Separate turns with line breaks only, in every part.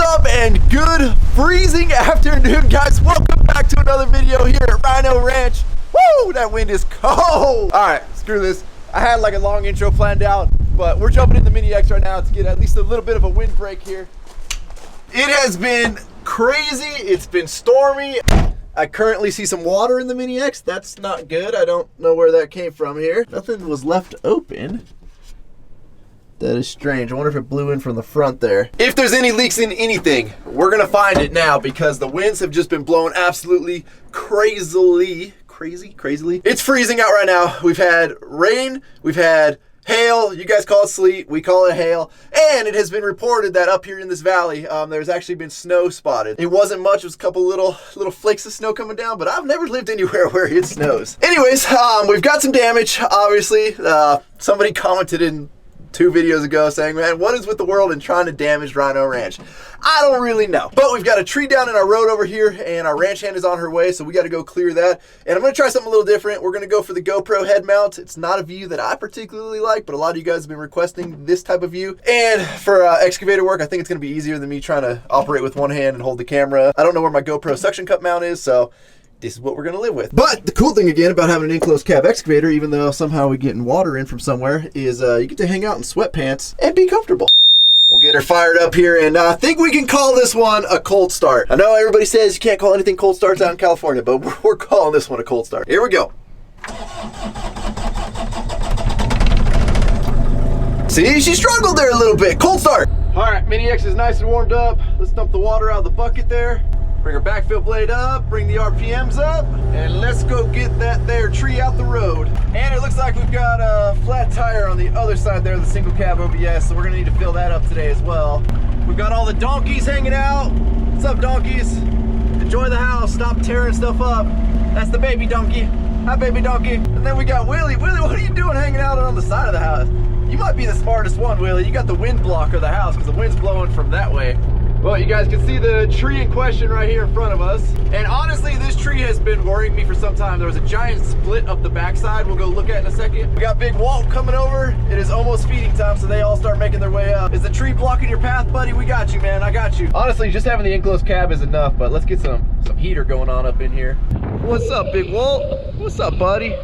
up, and good freezing afternoon, guys. Welcome back to another video here at Rhino Ranch. Woo, that wind is cold. All right, screw this. I had like a long intro planned out, but we're jumping in the Mini X right now to get at least a little bit of a wind break here. It has been crazy. It's been stormy. I currently see some water in the Mini X. That's not good. I don't know where that came from here. Nothing was left open. That is strange. I wonder if it blew in from the front there. If there's any leaks in anything, we're gonna find it now because the winds have just been blowing absolutely crazily. It's freezing out right now. We've had rain, we've had hail, you guys call it sleet, we call it hail, and it has been reported that up here in this valley, there's actually been snow spotted. It wasn't much, it was a couple little flakes of snow coming down, but I've never lived anywhere where it snows. Anyways, we've got some damage, obviously. Somebody commented in 2 videos ago saying, man, what is with the world and trying to damage Rhino Ranch? I don't really know. But we've got a tree down in our road over here, and our ranch hand is on her way, so we got to go clear that. And I'm going to try something a little different. We're going to go for the GoPro head mount. It's not a view that I particularly like, but a lot of you guys have been requesting this type of view. And for excavator work, I think it's going to be easier than me trying to operate with one hand and hold the camera. I don't know where my GoPro suction cup mount is, so this is what we're gonna live with. But the cool thing again about having an enclosed cab excavator, even though somehow we're getting water in from somewhere, is you get to hang out in sweatpants and be comfortable. We'll get her fired up here, and I think we can call this one a cold start. I know everybody says you can't call anything cold starts out in California, but we're calling this one a cold start. Here we go. See, she struggled there a little bit. Cold start. All right, Mini X is nice and warmed up. Let's dump the water out of the bucket there. Bring our backfill blade up, bring the RPMs up, and let's go get that there tree out the road. And it looks like we've got a flat tire on the other side there, the single cab OBS, so we're gonna need to fill that up today as well. We've got all the donkeys hanging out. What's up, donkeys? Enjoy the house, stop tearing stuff up. That's the baby donkey. Hi, baby donkey. And then we got Willie. Willie, what are you doing hanging out on the side of the house? You might be the smartest one, Willie. You got the wind block of the house because the wind's blowing from that way. Well, you guys can see the tree in question right here in front of us. And honestly, this tree has been worrying me for some time. There was a giant split up the backside we'll go look at in a second. We got Big Walt coming over. It is almost feeding time, so they all start making their way up. Is the tree blocking your path, buddy? We got you, man. I got you. Honestly, just having the enclosed cab is enough, but let's get some heater going on up in here. What's up, Big Walt? What's up, buddy?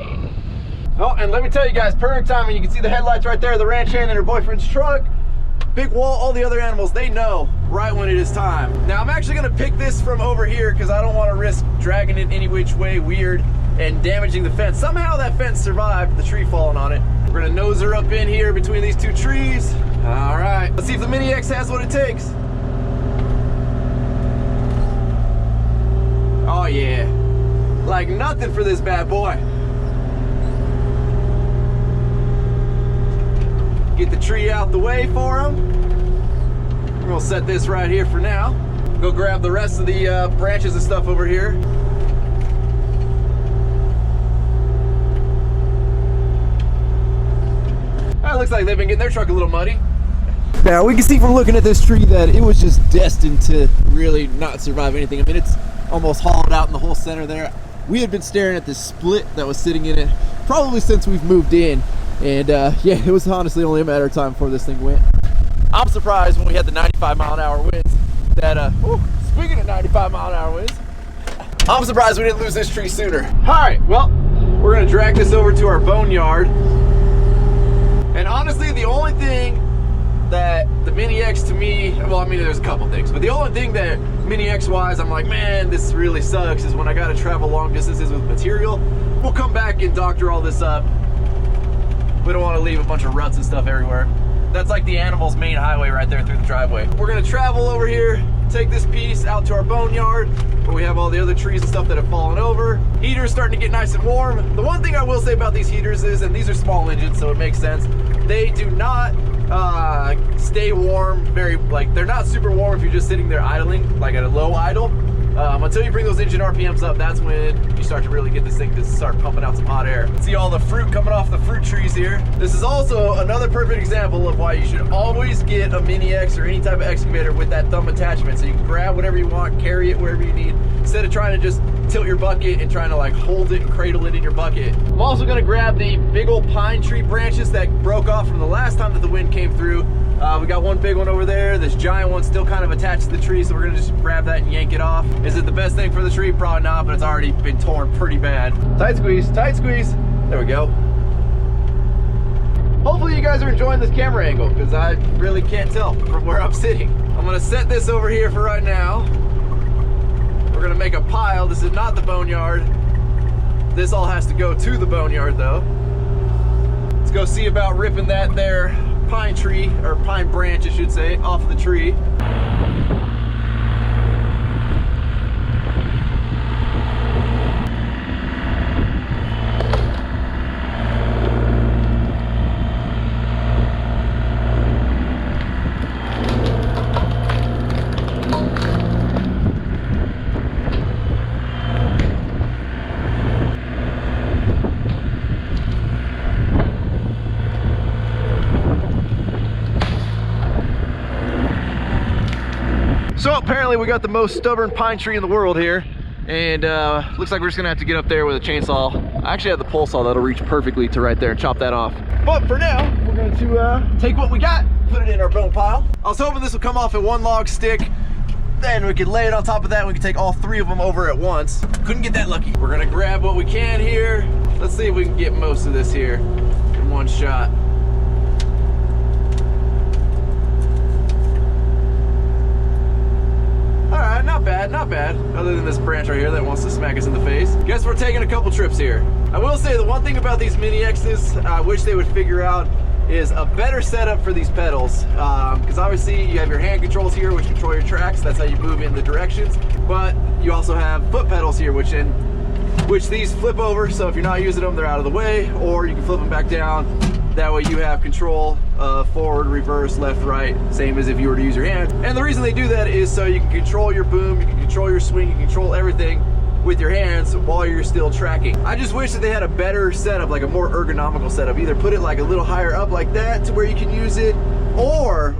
Oh, and let me tell you guys, perfect timing. You can see the headlights right there, the ranch hand and her boyfriend's truck. Big Walt, all the other animals, they know right when it is time. Now, I'm actually gonna pick this from over here because I don't want to risk dragging it any which way weird and damaging the fence. Somehow that fence survived the tree falling on it. We're gonna nose her up in here between these 2 trees. All right, let's see if the Mini X has what it takes. Oh yeah, like nothing for this bad boy. Get the tree out the way for him. We're gonna set this right here for now. Go grab the rest of the branches and stuff over here. It looks like they've been getting their truck a little muddy. Now we can see from looking at this tree that it was just destined to really not survive anything. I mean, it's almost hollowed out in the whole center there. We had been staring at this split that was sitting in it probably since we've moved in. And yeah, it was honestly only a matter of time before this thing went. I'm surprised when we had the 95-mile-an-hour winds that, speaking of 95-mile-an-hour winds, I'm surprised we didn't lose this tree sooner. All right, well, we're gonna drag this over to our boneyard. And honestly, the only thing that the Mini X to me, well, I mean, there's a couple things, but the only thing that Mini X wise, I'm like, man, this really sucks, is when I gotta travel long distances with material. We'll come back and doctor all this up. We don't want to leave a bunch of ruts and stuff everywhere. That's like the animal's main highway right there through the driveway. We're gonna travel over here, take this piece out to our boneyard where we have all the other trees and stuff that have fallen over. Heater's starting to get nice and warm. The one thing I will say about these heaters is, and these are small engines, so it makes sense, they do not stay warm they're not super warm if you're just sitting there idling, like at a low idle. Until you bring those engine RPMs up, that's when you start to really get this thing to start pumping out some hot air. See all the fruit coming off the fruit trees here. This is also another perfect example of why you should always get a Mini X or any type of excavator with that thumb attachment, so you can grab whatever you want, carry it wherever you need, instead of trying to just tilt your bucket and trying to like hold it and cradle it in your bucket. I'm also gonna grab the big old pine tree branches that broke off from the last time that the wind came through. We got one big one over there. This giant one's still kind of attached to the tree, so we're gonna just grab that and yank it off. Is it the best thing for the tree? Probably not, but it's already been torn pretty bad. Tight squeeze, tight squeeze. There we go. Hopefully you guys are enjoying this camera angle, because I really can't tell from where I'm sitting. I'm gonna set this over here for right now. We're gonna make a pile. This is not the boneyard. This all has to go to the boneyard though. Let's go see about ripping that there pine tree, or pine branch I should say, off of the tree. So apparently we got the most stubborn pine tree in the world here, and looks like we're just gonna have to get up there with a chainsaw. I actually have the pole saw that'll reach perfectly to right there and chop that off. But for now, we're going to take what we got, put it in our bone pile. I was hoping this would come off at one log stick, then we could lay it on top of that and we could take all three of them over at once. Couldn't get that lucky. We're gonna grab what we can here. Let's see if we can get most of this here in one shot. Alright, not bad, not bad. Other than this branch right here that wants to smack us in the face. Guess we're taking a couple trips here. I will say the one thing about these Mini X's I wish they would figure out is a better setup for these pedals. Because obviously you have your hand controls here which control your tracks. That's how you move in the directions. But you also have foot pedals here which these flip over. So if you're not using them, they're out of the way. Or you can flip them back down. That way you have control forward, reverse, left, right, same as if you were to use your hand. And the reason they do that is so you can control your boom, you can control your swing, you can control everything with your hands while you're still tracking. I just wish that they had a better setup, like a more ergonomical setup. Either put it like a little higher up like that to where you can use it, or,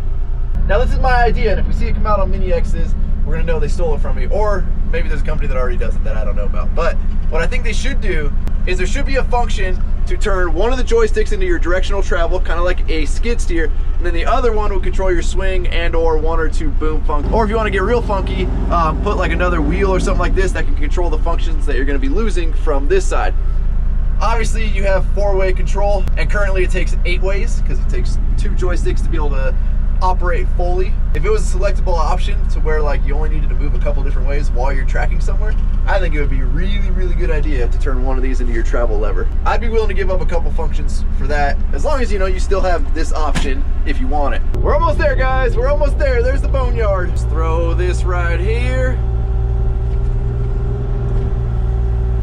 now this is my idea, and if we see it come out on Mini X's, we're gonna know they stole it from me. Or maybe there's a company that already does it that I don't know about. But what I think they should do is there should be a function to turn one of the joysticks into your directional travel, kind of like a skid steer, and then the other one will control your swing and or one or two boom functions. Or if you want to get real funky, put like another wheel or something like this that can control the functions that you're going to be losing from this side. Obviously you have 4-way control, and currently it takes 8 ways because it takes 2 joysticks to be able to operate fully. If it was a selectable option to where like you only needed to move a couple different ways while you're tracking somewhere, I think it would be a really good idea to turn one of these into your travel lever. I'd be willing to give up a couple functions for that, as long as you know you still have this option if you want it. We're almost there, guys. We're almost there. There's the boneyard. Just throw this right here.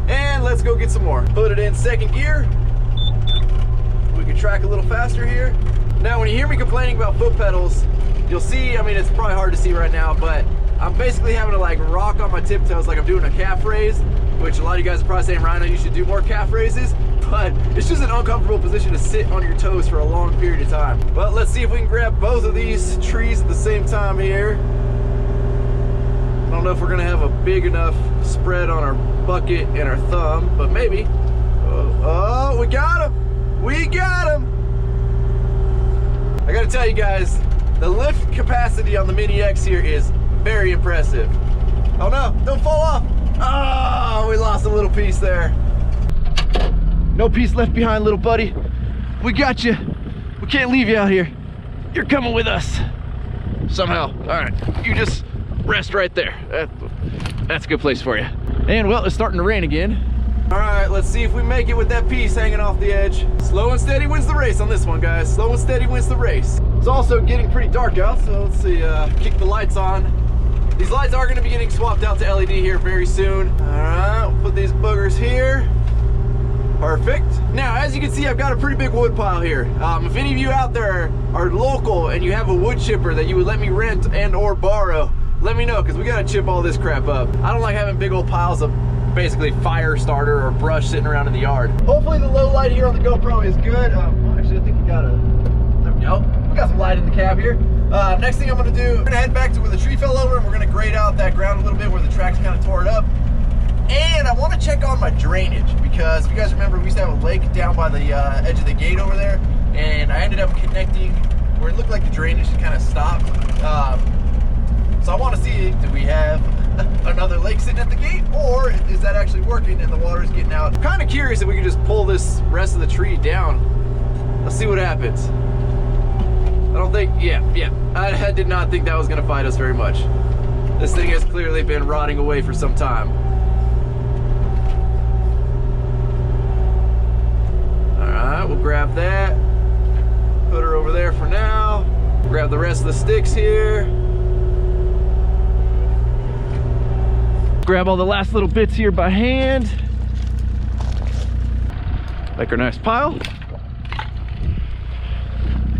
And let's go get some more. Put it in second gear. We can track a little faster here. Now, when you hear me complaining about foot pedals, you'll see, I mean, it's probably hard to see right now, but I'm basically having to like rock on my tiptoes like I'm doing a calf raise, which a lot of you guys are probably saying, Rhino, you should do more calf raises, but it's just an uncomfortable position to sit on your toes for a long period of time. But let's see if we can grab both of these trees at the same time here. I don't know if we're gonna have a big enough spread on our bucket and our thumb, but maybe. Oh, we got him! We got him! I gotta tell you guys, the lift capacity on the Mini X here is very impressive. Oh no, don't fall off. Oh, we lost a little piece there. No piece left behind, little buddy. We got you. We can't leave you out here. You're coming with us. Somehow. All right, you just rest right there. That's a good place for you. And well, it's starting to rain again. All right, let's see if we make it with that piece hanging off the edge. Slow and steady wins the race on this one, guys. Slow and steady wins the race. It's also getting pretty dark out, so let's see, kick the lights on. These lights are gonna be getting swapped out to LED here very soon. All right, we'll put these boogers here. Perfect. Now, as you can see, I've got a pretty big wood pile here. If any of you out there are local and you have a wood chipper that you would let me rent and or borrow, let me know, because we gotta chip all this crap up. I don't like having big old piles of basically fire starter or brush sitting around in the yard. Hopefully the low light here on the GoPro is good. Well, actually, I think we got there we go. We got some light in the cab here. Next thing I'm gonna do, we're gonna head back to where the tree fell over and we're gonna grade out that ground a little bit where the tracks kind of tore it up. And I wanna check on my drainage, because if you guys remember, we used to have a lake down by the edge of the gate over there, and I ended up connecting where it looked like the drainage had kind of stopped. So I want to see, do we have another lake sitting at the gate, or is that actually working and the water's getting out? I'm kind of curious if we can just pull this rest of the tree down. Let's see what happens. I don't think, yeah. I did not think that was gonna fight us very much. This thing has clearly been rotting away for some time. All right, we'll grab that. Put her over there for now. Grab the rest of the sticks here. Grab all the last little bits here by hand. Make our nice pile.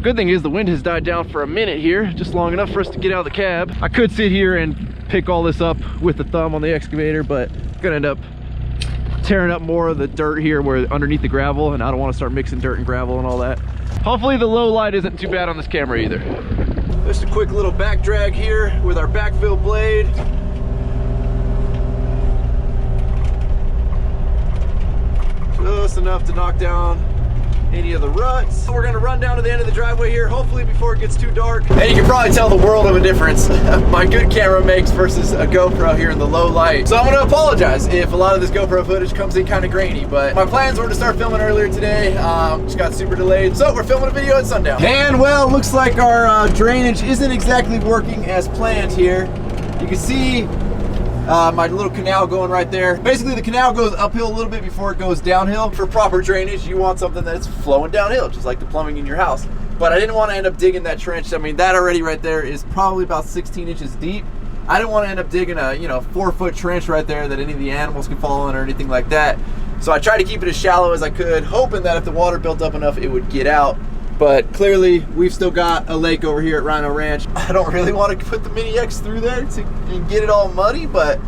Good thing is the wind has died down for a minute here, just long enough for us to get out of the cab. I could sit here and pick all this up with the thumb on the excavator, but I'm gonna end up tearing up more of the dirt here where underneath the gravel, and I don't want to start mixing dirt and gravel and all that. Hopefully the low light isn't too bad on this camera either. Just a quick little back drag here with our backfill blade. Just enough to knock down any of the ruts. We're gonna run down to the end of the driveway here, hopefully before it gets too dark. And you can probably tell the world of a difference my good camera makes versus a GoPro here in the low light. So I'm gonna apologize if a lot of this GoPro footage comes in kind of grainy, but my plans were to start filming earlier today, just got super delayed. So we're filming a video at sundown. And well, looks like our drainage isn't exactly working as planned here. You can see my little canal going right there. Basically the canal goes uphill a little bit before it goes downhill. For proper drainage, you want something that's flowing downhill, just like the plumbing in your house. But I didn't want to end up digging that trench. I mean, that already right there is probably about 16 inches deep. I didn't want to end up digging a 4-foot trench right there that any of the animals can fall in or anything like that. So I tried to keep it as shallow as I could, hoping that if the water built up enough, it would get out. But clearly, we've still got a lake over here at Rhino Ranch. I don't really want to put the Mini X through there and get it all muddy, but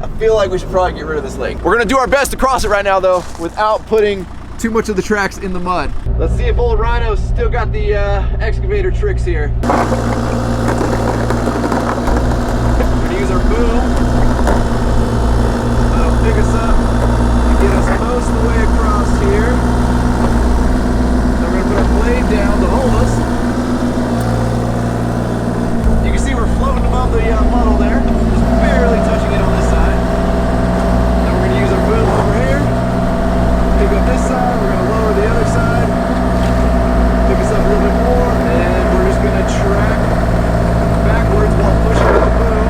I feel like we should probably get rid of this lake. We're gonna do our best to cross it right now though, without putting too much of the tracks in the mud. Let's see if old Rhino's still got the excavator tricks here. We're gonna use our boom. That'll pick us up and get us most of the way across here. Then we're gonna put our blade down to hold us. You can see we're floating above the puddle there, just barely touching it on this side. Then we're gonna use our boom over here, pick up this side, we're gonna lower the other side, pick us up a little bit more, and we're just gonna track backwards while pushing with the boom.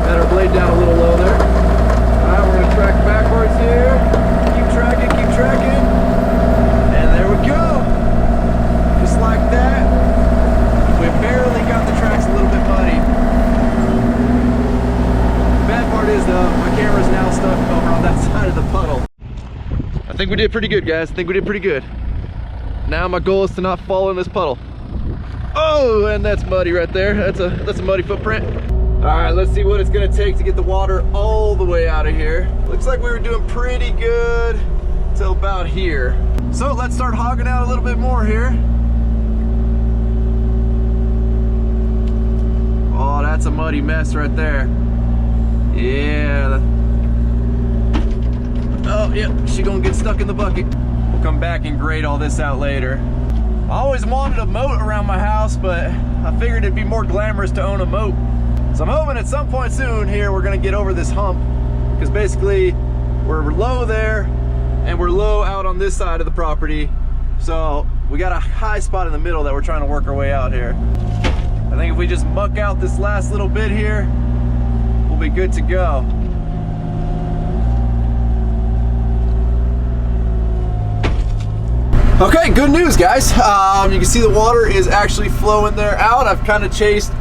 Let our blade down a little low there. Alright, we're gonna track backwards here, keep tracking, and there we go. Just like that. We barely got the tracks a little bit muddy. The bad part is though, my camera's now stuck over on that side of the puddle. I think we did pretty good, guys. I think we did pretty good. Now my goal is to not fall in this puddle. Oh, and that's muddy right there. That's a muddy footprint. All right, let's see what it's gonna take to get the water all the way out of here. Looks like we were doing pretty good till about here. So let's start hogging out a little bit more here. Oh, that's a muddy mess right there. Yeah. Oh, yeah, she gonna get stuck in the bucket. We'll come back and grade all this out later. I always wanted a moat around my house, but I figured it'd be more glamorous to own a moat. So I'm hoping at some point soon here, we're gonna get over this hump, because basically we're low there and we're low out on this side of the property. So we got a high spot in the middle that we're trying to work our way out here. I think if we just muck out this last little bit here, we'll be good to go. Okay, good news, guys. You can see the water is actually flowing there out. I've kind of chased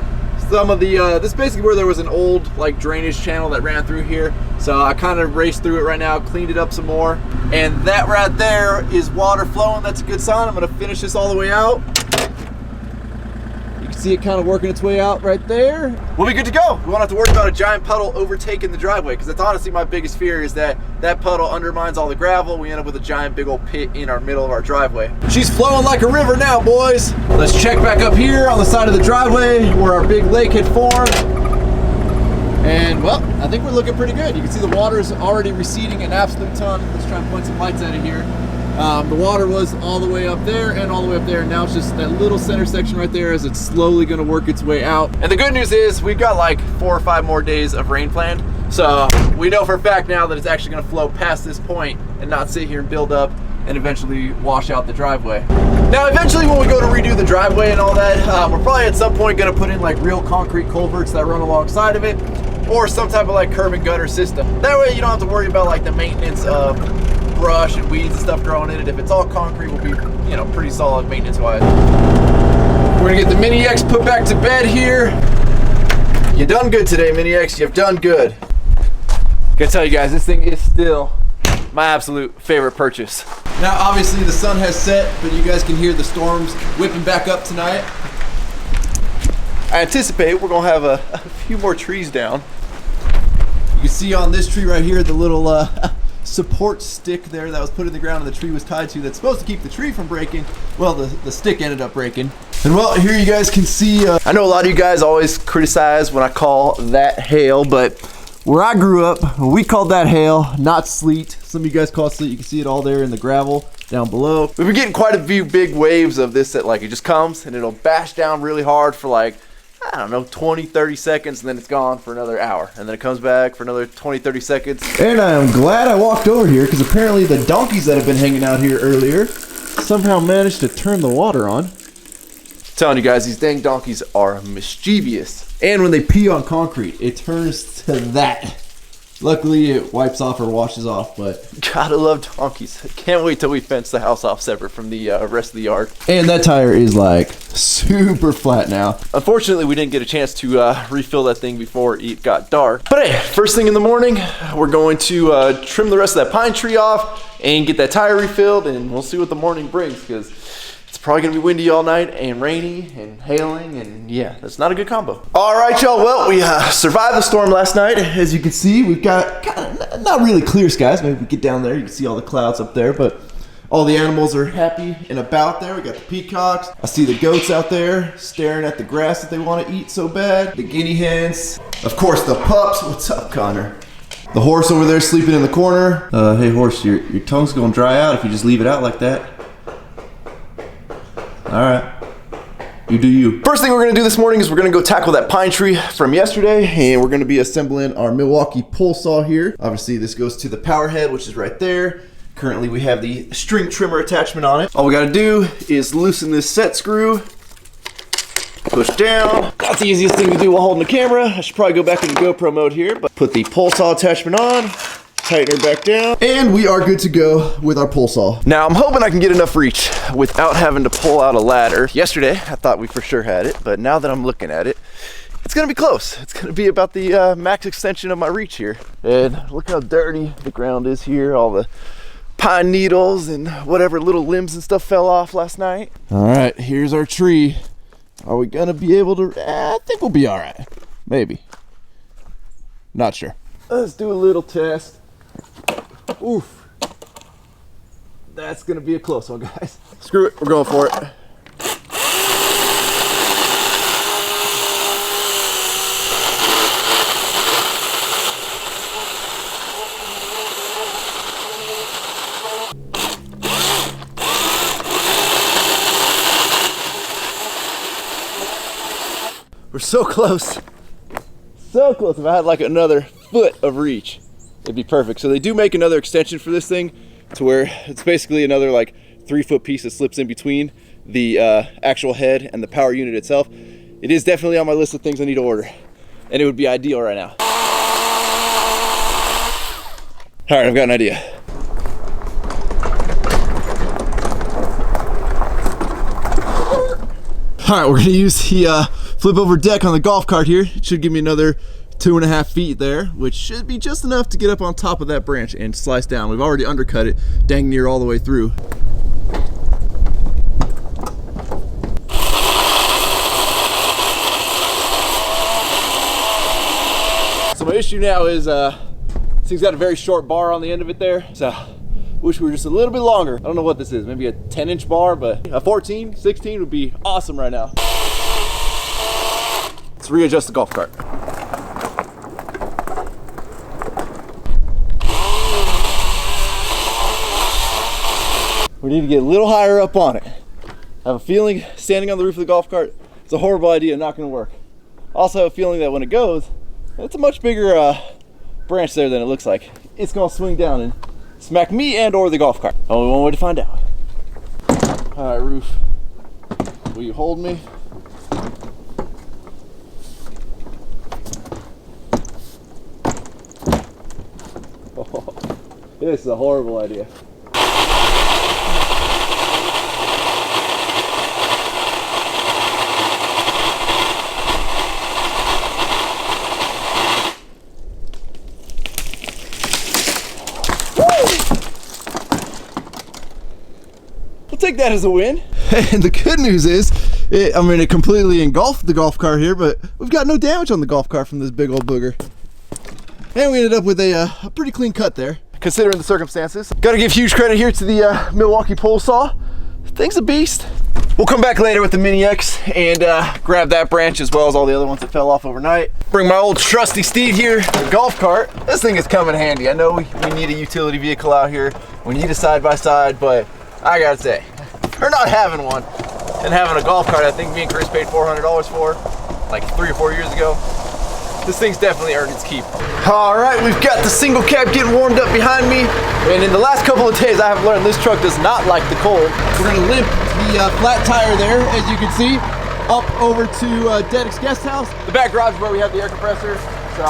some of the, this is basically where there was an old like drainage channel that ran through here. So I kind of raced through it right now, cleaned it up some more. And that right there is water flowing. That's a good sign. I'm gonna finish this all the way out. You can see it kind of working its way out right there. We'll be good to go. We won't have to worry about a giant puddle overtaking the driveway, because that's honestly my biggest fear, is that that puddle undermines all the gravel. We end up with a giant big old pit in our middle of our driveway. She's flowing like a river now, boys. Let's check back up here on the side of the driveway where our big lake had formed. And well, I think we're looking pretty good. You can see the water is already receding an absolute ton. Let's try and point some lights at it here. The water was all the way up there and all the way up there, and now it's just that little center section right there as it's slowly gonna work its way out. And the good news is we've got like 4 or 5 more days of rain planned. So we know for a fact now that it's actually gonna flow past this point and not sit here and build up and eventually wash out the driveway. Now eventually when we go to redo the driveway and all that, we're probably at some point gonna put in like real concrete culverts that run alongside of it, or some type of like curb and gutter system. That way you don't have to worry about like the maintenance of brush and weeds and stuff growing in it. If it's all concrete, will be, you know, pretty solid maintenance wise. We're gonna get the Mini X put back to bed here. You done good today, Mini X, you've done good. Gotta tell you guys, this thing is still my absolute favorite purchase. Now obviously the sun has set, but you guys can hear the storms whipping back up tonight. I anticipate we're gonna have a few more trees down. You can see on this tree right here the little support stick there that was put in the ground and the tree was tied to, that's supposed to keep the tree from breaking. Well, the stick ended up breaking. And well, here you guys can see, I know a lot of you guys always criticize when I call that hail, but where I grew up, we called that hail, not sleet. Some of you guys call it sleet. You can see it all there in the gravel down below. We've been getting quite a few big waves of this that like it just comes and it'll bash down really hard for like, I don't know, 20, 30 seconds, and then it's gone for another hour. And then it comes back for another 20, 30 seconds. And I'm glad I walked over here because apparently the donkeys that have been hanging out here earlier somehow managed to turn the water on. I'm telling you guys, these dang donkeys are mischievous. And when they pee on concrete, it turns to that. Luckily, it wipes off or washes off, but gotta love donkeys. Can't wait till we fence the house off separate from the rest of the yard. And that tire is like super flat now. Unfortunately, we didn't get a chance to refill that thing before it got dark. But hey, first thing in the morning, we're going to trim the rest of that pine tree off and get that tire refilled, and we'll see what the morning brings, because it's probably gonna be windy all night and rainy and hailing, and yeah, that's not a good combo. All right, y'all, well, we survived the storm last night. As you can see, we've got kind of not really clear skies. Maybe we get down there, you can see all the clouds up there, but all the animals are happy and about there. We got the peacocks. I see the goats out there staring at the grass that they want to eat so bad. The guinea hens. Of course, the pups. What's up, Connor? The horse over there sleeping in the corner. Hey, horse, your tongue's gonna dry out if you just leave it out like that. All right, you do you. First thing we're gonna do this morning is we're gonna go tackle that pine tree from yesterday, and we're gonna be assembling our Milwaukee pole saw here. Obviously, this goes to the power head, which is right there. Currently, we have the string trimmer attachment on it. All we gotta do is loosen this set screw, push down. That's the easiest thing to do while holding the camera. I should probably go back into GoPro mode here, but put the pole saw attachment on, tighten her back down, and we are good to go with our pole saw. Now I'm hoping I can get enough reach without having to pull out a ladder. Yesterday I thought we for sure had it, but now that I'm looking at it, it's gonna be close. It's gonna be about the max extension of my reach here. And look how dirty the ground is here. All the pine needles and whatever little limbs and stuff fell off last night. All right, here's our tree. Are we gonna be able to? I think we'll be all right. Maybe. Not sure. Let's do a little test. Oof. That's gonna be a close one, guys. Screw it, we're going for it. We're so close. So close. If I had like another foot of reach, it'd be perfect. So they do make another extension for this thing to where it's basically another like 3-foot piece that slips in between the actual head and the power unit itself. It is definitely on my list of things I need to order, and it would be ideal right now. All right, I've got an idea. All right, we're gonna use the flip over deck on the golf cart here. It should give me another 2.5 feet there, which should be just enough to get up on top of that branch and slice down. We've already undercut it dang near all the way through. So my issue now is this thing's got a very short bar on the end of it there, so wish we were just a little bit longer. I don't know what this is, maybe a 10-inch bar, but a 14, 16 would be awesome right now. Let's readjust the golf cart. We need to get a little higher up on it. I have a feeling standing on the roof of the golf cart is a horrible idea, not gonna work. Also have a feeling that when it goes, it's a much bigger branch there than it looks like. It's gonna swing down and smack me and or the golf cart. Only one way to find out. All right, roof, will you hold me? Oh, this is a horrible idea. We'll take that as a win. And the good news is, it completely engulfed the golf cart here, but we've got no damage on the golf cart from this big old booger. And we ended up with a pretty clean cut there, considering the circumstances. Gotta give huge credit here to the Milwaukee pole saw. Thing's a beast. We'll come back later with the Mini X and grab that branch as well as all the other ones that fell off overnight. Bring my old trusty steed here, the golf cart. This thing is coming handy. I know we need a utility vehicle out here. We need a side-by-side, but I gotta say, for not having one and having a golf cart, I think me and Chris paid $400 for like 3 or 4 years ago. This thing's definitely earned its keep. All right, we've got the single cab getting warmed up behind me. And in the last couple of days, I have learned this truck does not like the cold. We're gonna limp the flat tire there, as you can see, up over to Dedek's guest house. The back garage is where we have the air compressor. So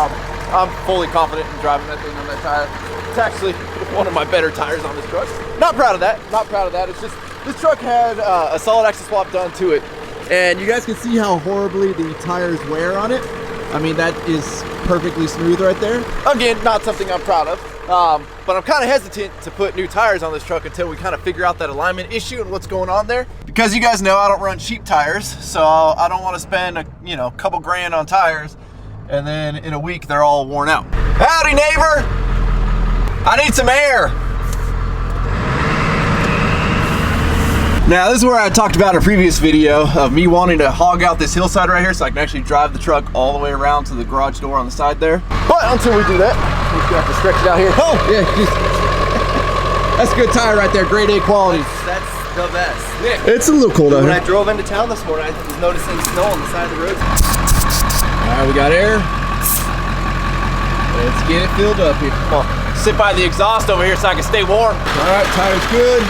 I'm fully confident in driving that thing on that tire. It's actually one of my better tires on this truck. Not proud of that, not proud of that. It's just, this truck had a solid axle swap done to it. And you guys can see how horribly the tires wear on it. I mean, that is perfectly smooth right there. Again, not something I'm proud of, but I'm kind of hesitant to put new tires on this truck until we kind of figure out that alignment issue and what's going on there. Because you guys know I don't run cheap tires, so I don't want to spend a couple grand on tires, and then in a week they're all worn out. Howdy, neighbor! I need some air. Now, this is where I talked about in a previous video of me wanting to hog out this hillside right here so I can actually drive the truck all the way around to the garage door on the side there. But until we do that, we're gonna have to stretch it out here. Oh, yeah, that's a good tire right there, grade A quality.
That's the best.
Yeah. It's a little cold out here.
When I drove into town this morning, I was noticing snow on the side of the road.
All right, we got air. Let's get it filled up here. Come on, sit by the exhaust over here so I can stay warm. All right, tire's good.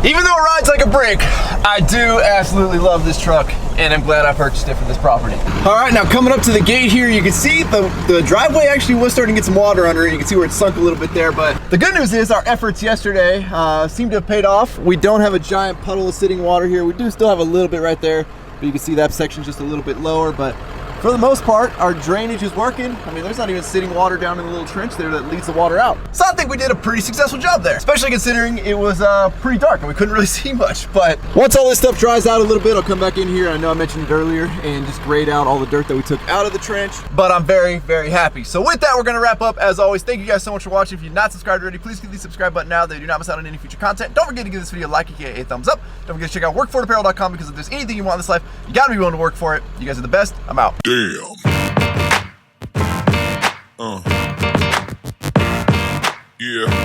Even though it rides like a brick, I do absolutely love this truck, and I'm glad I purchased it for this property. All right, now coming up to the gate here, you can see the driveway actually was starting to get some water under it. You can see where it sunk a little bit there, but the good news is our efforts yesterday seem to have paid off. We don't have a giant puddle of sitting water here. We do still have a little bit right there, but you can see that section's just a little bit lower, but for the most part, our drainage is working. I mean, there's not even sitting water down in the little trench there that leads the water out. So I think we did a pretty successful job there, especially considering it was pretty dark and we couldn't really see much. But once all this stuff dries out a little bit, I'll come back in here. I know I mentioned it earlier, and just grade out all the dirt that we took out of the trench. But I'm very, very happy. So with that, we're gonna wrap up. As always, thank you guys so much for watching. If you're not subscribed already, please click the subscribe button now that you do not miss out on any future content. Don't forget to give this video a like, aka a thumbs up. Don't forget to check out workforapparel.com, because if there's anything you want in this life, you gotta be willing to work for it. You guys are the best. I'm out.
Damn. Yeah.